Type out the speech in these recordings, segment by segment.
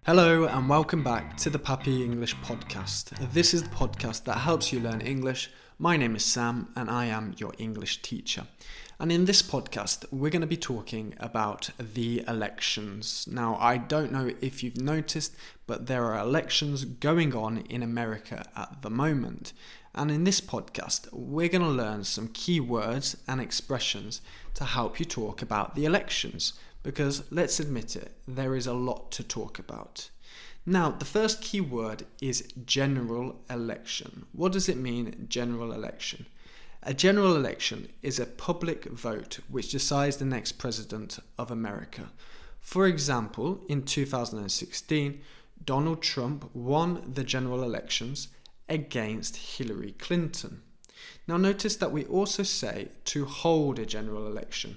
Hello and welcome back to the Papi English podcast. This is the podcast that helps you learn English. My name is Sam and I am your English teacher. And in this podcast, we're going to be talking about the elections. Now, I don't know if you've noticed, but there are elections going on in America at the moment. And in this podcast, we're going to learn some key words and expressions to help you talk about the elections. Because let's admit it, there is a lot to talk about. Now, the first key word is general election. What does it mean, general election? A general election is a public vote which decides the next president of America. For example, in 2016, Donald Trump won the general elections against Hillary Clinton. Now, notice that we also say to hold a general election.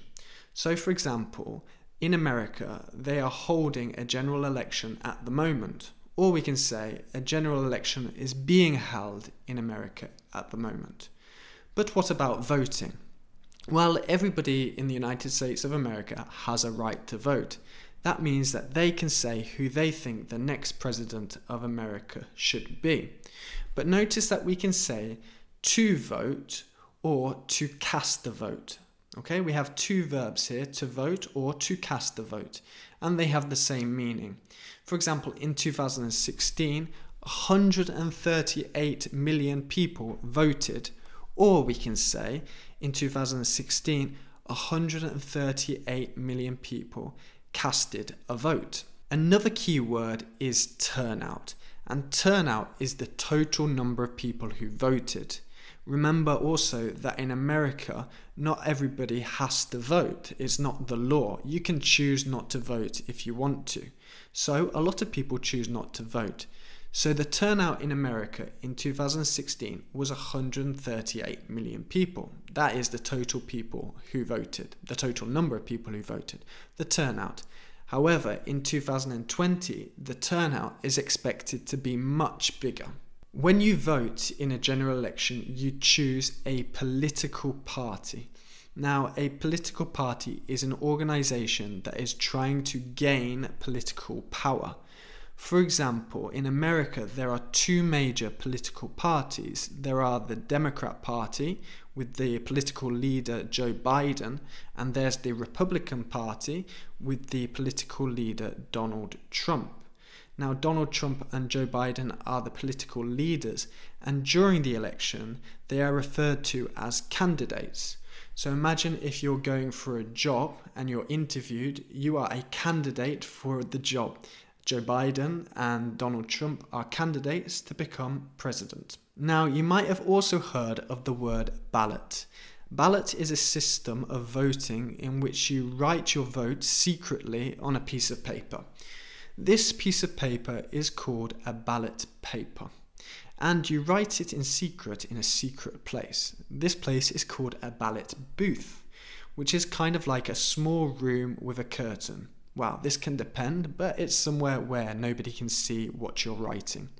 So, for example, in America, they are holding a general election at the moment. Or we can say a general election is being held in America at the moment. But what about voting? Well, everybody in the United States of America has a right to vote. That means that they can say who they think the next president of America should be. But notice that we can say to vote or to cast a vote. Okay, we have two verbs here, to vote or to cast a vote, and they have the same meaning. For example, in 2016, 138 million people voted, or we can say in 2016, 138 million people casted a vote. Another key word is turnout, and turnout is the total number of people who voted. Remember also that in America, not everybody has to vote. It's not the law. You can choose not to vote if you want to. So a lot of people choose not to vote. So the turnout in America in 2016 was 138 million people. That is the total people who voted, the total number of people who voted, the turnout. However, in 2020, the turnout is expected to be much bigger. When you vote in a general election, you choose a political party. Now, a political party is an organization that is trying to gain political power. For example, in America, there are two major political parties. There are the Democrat Party with the political leader Joe Biden, and there's the Republican Party with the political leader Donald Trump. Now, Donald Trump and Joe Biden are the political leaders, and during the election, they are referred to as candidates. So imagine if you're going for a job and you're interviewed, you are a candidate for the job. Joe Biden and Donald Trump are candidates to become president. Now, you might have also heard of the word ballot. Ballot is a system of voting in which you write your vote secretly on a piece of paper. This piece of paper is called a ballot paper, and you write it in secret in a secret place. This place is called a ballot booth, which is kind of like a small room with a curtain. Well, this can depend, but it's somewhere where nobody can see what you're writing.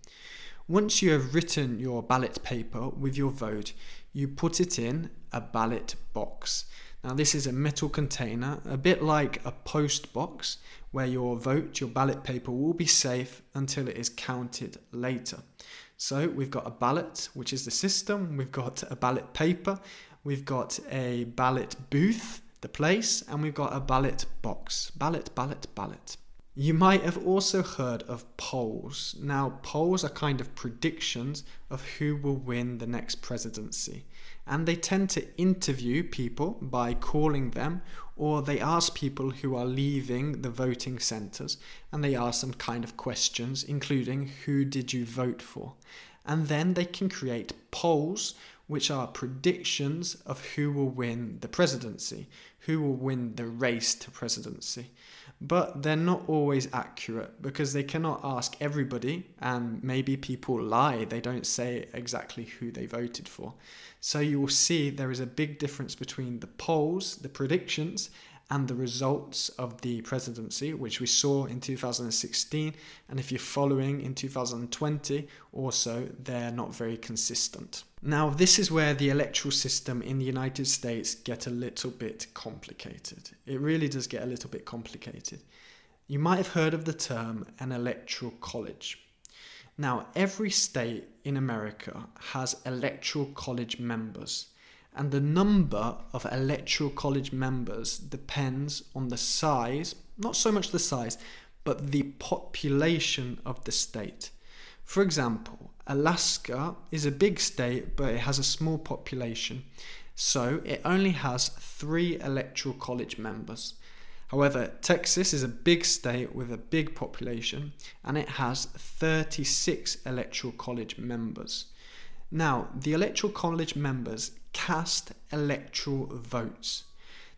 Once you have written your ballot paper with your vote, you put it in a ballot box. Now, this is a metal container, a bit like a post box, where your vote, your ballot paper, will be safe until it is counted later. So we've got a ballot, which is the system. We've got a ballot paper. We've got a ballot booth, the place, and we've got a ballot box. Ballot, ballot, ballot. You might have also heard of polls. Now, polls are kind of predictions of who will win the next presidency. And they tend to interview people by calling them, or they ask people who are leaving the voting centres, and they ask them kind of questions, including who did you vote for? And then they can create polls, which are predictions of who will win the presidency, who will win the race to presidency. But they're not always accurate because they cannot ask everybody, and maybe people lie. They don't say exactly who they voted for. So you will see there is a big difference between the polls, the predictions, and the results of the presidency, which we saw in 2016. And if you're following in 2020, also, they're not very consistent. Now, this is where the electoral system in the United States get a little bit complicated. It really does get a little bit complicated. You might have heard of the term an electoral college. Now, every state in America has electoral college members, and the number of electoral college members depends on the size, not so much the size, but the population of the state. For example, Alaska is a big state, but it has a small population, so it only has 3 electoral college members. However, Texas is a big state with a big population, and it has 36 electoral college members. Now, the electoral college members cast electoral votes.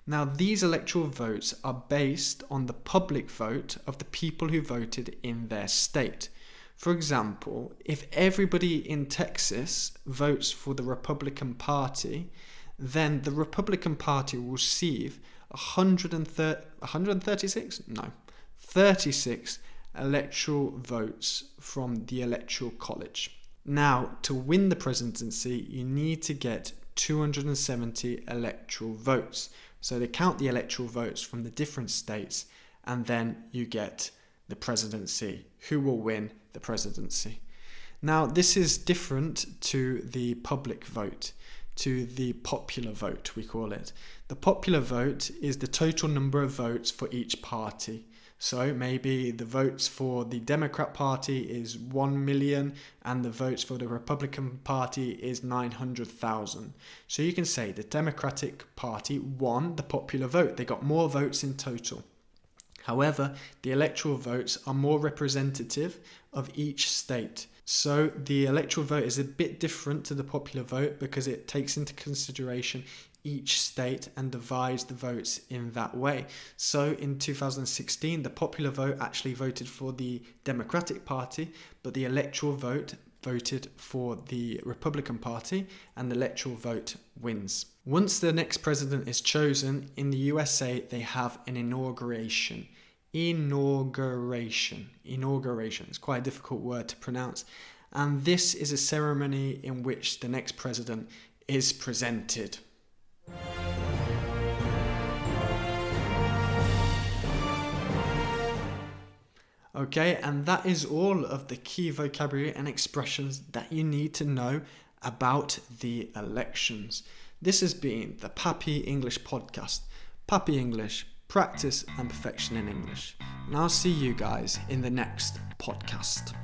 Now, these electoral votes are based on the public vote of the people who voted in their state. For example, if everybody in Texas votes for the Republican Party, then the Republican Party will receive 36 electoral votes from the Electoral College. Now, to win the presidency, you need to get 270 electoral votes. So they count the electoral votes from the different states, and then you get the presidency. Who will win the presidency? Now, this is different to the public vote, to the popular vote, we call it. The popular vote is the total number of votes for each party. So maybe the votes for the Democrat Party is 1 million and the votes for the Republican Party is 900,000. So you can say the Democratic Party won the popular vote. They got more votes in total. However, the electoral votes are more representative of each state. So the electoral vote is a bit different to the popular vote because it takes into consideration each state and divides the votes in that way. So in 2016, the popular vote actually voted for the Democratic Party, but the electoral vote voted for the Republican Party, and the electoral vote wins. Once the next president is chosen, in the USA, they have an inauguration. Inauguration. It's quite a difficult word to pronounce. And this is a ceremony in which the next president is presented. Okay, and that is all of the key vocabulary and expressions that you need to know about the elections. This has been the Papi English podcast. Papi English, practice and perfection in English. And I'll see you guys in the next podcast.